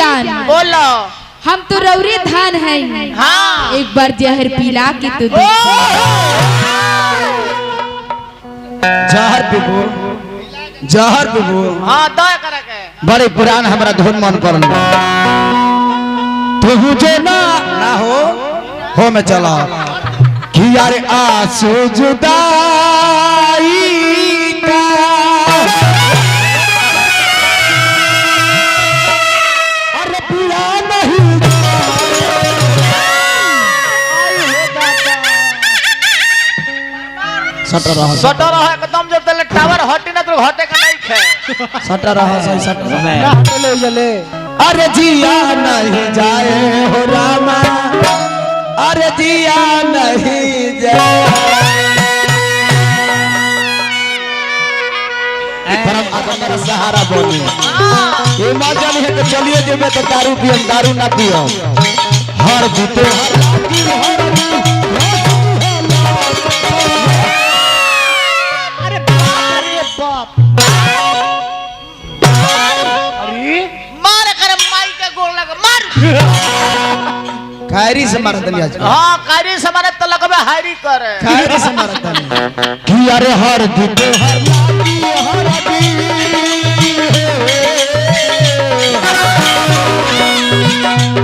जान बोलो हम तो रौरे धान है। हाँ एक बार जहर पिला के तो जहर पीबो जहर पीबो। हाँ दया करे के बड़े पुरान हमारा धुन मन पड़ल तू जो ना हो में चला कि यार आंसू जुदाई का अरे पिया नहीं सटर रहा सटर है एकदम जब तक टावर हटी ना तो हटे का नहीं खे सटर रहा सही सटर ले जले। अरे जिया नहीं जाए हो रामा अरे जिया नहीं जाए परम मेरा सहारा बोली ये मजा नहीं है कि चलिए जेबे तो दारू पियो दारू ना पियो हर जीते खैरी से मारत लिया हाँ कारी से मारे तो लगबे हायरी करे खैरी से मारत कि अरे हर जीते हर लागी हर दी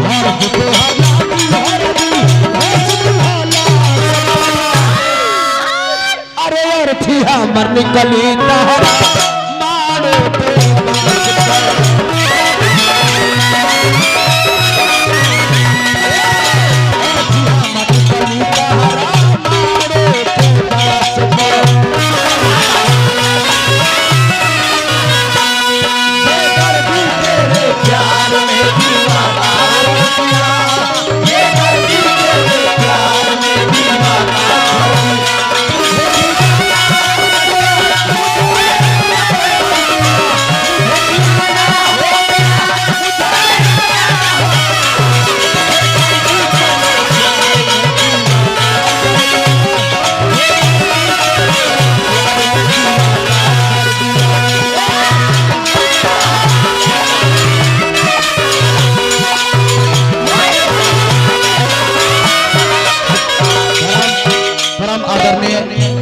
हर जीते हर लागी हर दी अरे यार थी हमर निकली तहरा मारो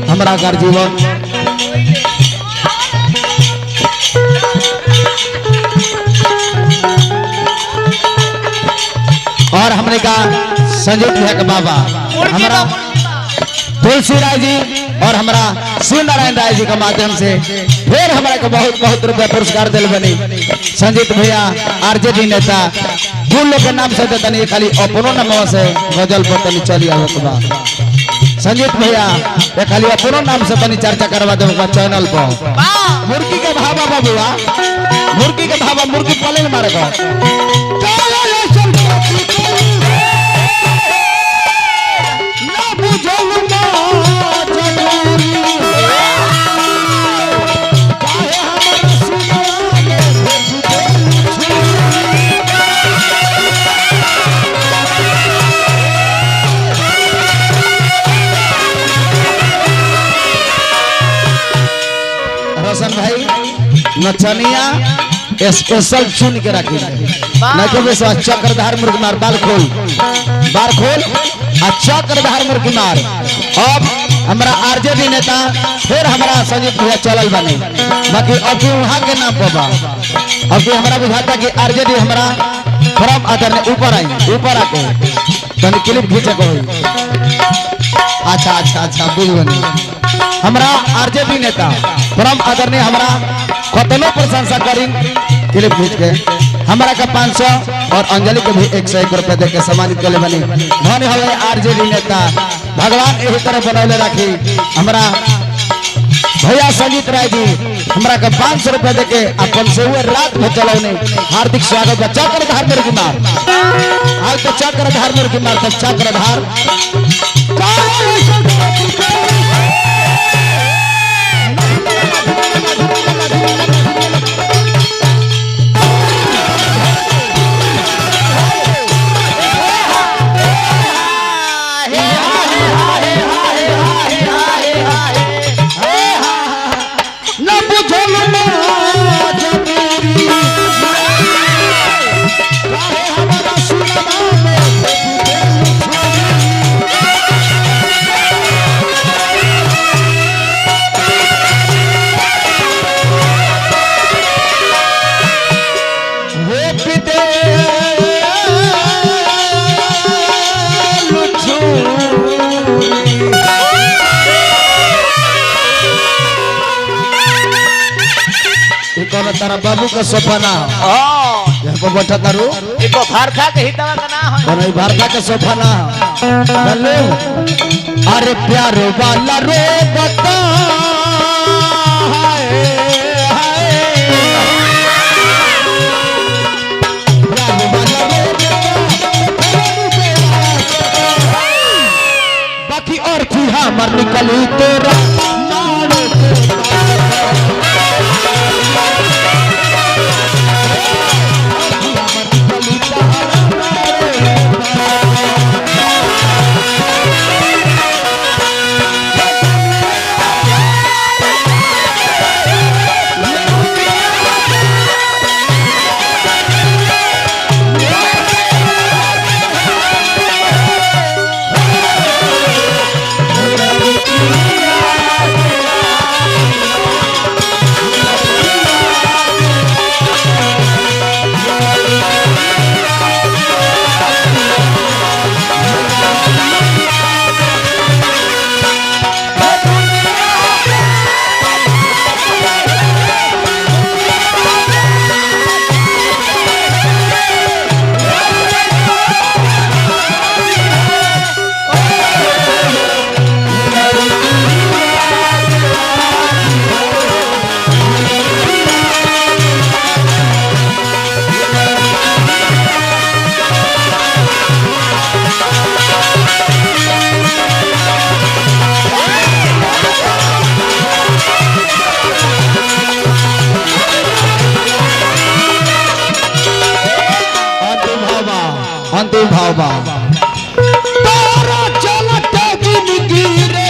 हमारा घर जीवन और हमने का संजय भैया के बाबा हमारा तुलसी राय जी और हमारा शिव नारायण राय जी के माध्यम से फिर हमारे को बहुत बहुत रुपया पुरस्कार दिल बनी संजीत भैया आरजेडी नेता दूर लोग के नाम से देता खाली अपनो नाम से गजल पर तनी चली आवत बा संजीत भैया ये खाली अपनो नाम से तनी चर्चा करवा दे चैनल पर मुर्गी के भावा बाबूआ मुर्गी के भावा मुर्गी पले मारेगा रोशन भाई नचनिया स्पेशल चुन के रखी नहीं तो विश्वास चक्रधार मुर्गी मार बाल खोल आ चक्रधार मुर्गी मार। अब हमारा आरजेडी नेता फिर हमारा संजीत भैया चलल बने बाकी अभी वहाँ के नाम पर अभी हमारा बुझाता कि आरजेडी हमारा परम आदरणीय ऊपर आके तनी क्लिप खींचे को अच्छा बुझबनी हमारा आरजेडी नेता परम आदरणीय हमारा कतनो प्रशंसा करी क्लिप खींच के हमारा का 500 और अंजलि के भी 101 रुपए दे के सम्मानित कर बनी धन्य हवे आरजेडी नेता भगवान यही तरह बनौले रखी हमारा भैया संजीत राय जी हमारा का 500 रुपए दे के अपन से हुए रात में चलौने हार्दिक स्वागत बा चक्रधार मुर्गी मार आज तो चक्रधार मुर्गी मार तो चक्रधार पिते कौन तारा बाबू का सपना यहाँ पर बैठा तारू इको भारता के हितवा का ना हो कौन भारता का सपना हेलो अरे प्यारो वाला रो बता प्यारो वाला रो बाकी और थी हमर निकली तेरा अंतिम भाव बा तारा चलते जिंदगी रे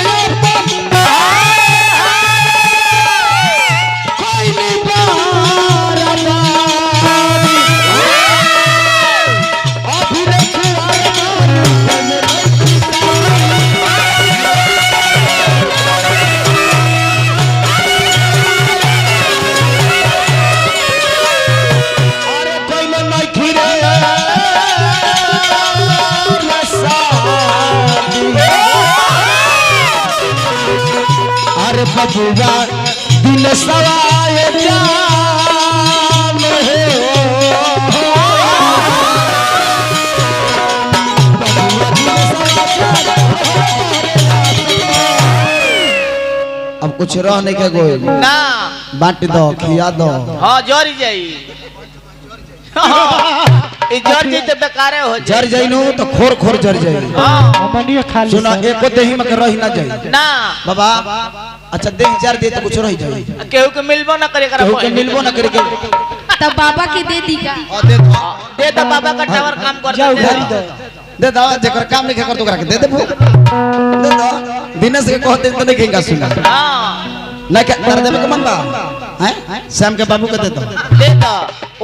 कोई नहीं बारा अभी अरे कोई नहीं खीरे अरे बबुआ दिल सवाए जाम हो अब कुछ रहने के गोल ना बांट दो खिया दो हाँ जोरी जाई ई जर जी तो बेकारे हो जर जाइनु तो खोर खोर जर जाई हां हमनियो खाली सुना एको देही में के रही ना जाई ना बाबा अच्छा देह जर दे तो कुछ रही जाई केहू के मिलबो ना करे केहू के मिलबो ना करे के तब बाबा के दे दी का दे दो दे तो बाबा का टावर काम कर जा उधारी दो दे दो जेकर काम नहीं कर तो करा के दे दे दे दो दिनेश के कहते तो नहीं कहेगा सुना हां ना क्या कर देबे के मन बा हैं श्याम के बाबू के दे दो दे तो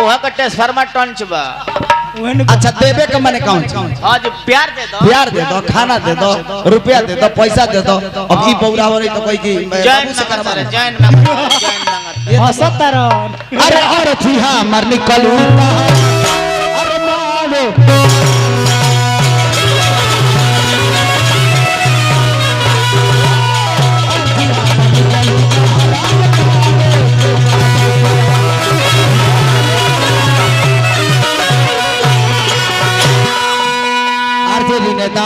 ओहा का ट्रांसफार्मर टंच बा अच्छा देबे के माने कौन हां जो प्यार दे दो प्यार दे दो खाना दे दो रुपया दे दो पैसा दे दो अब ई पौरा हो रही तो कोई की जैन बाबू से करवा मांगत जैन मांगत जैन मांगत हंसत तारन अरे और थी हां मर निकलू अरे मारो नेता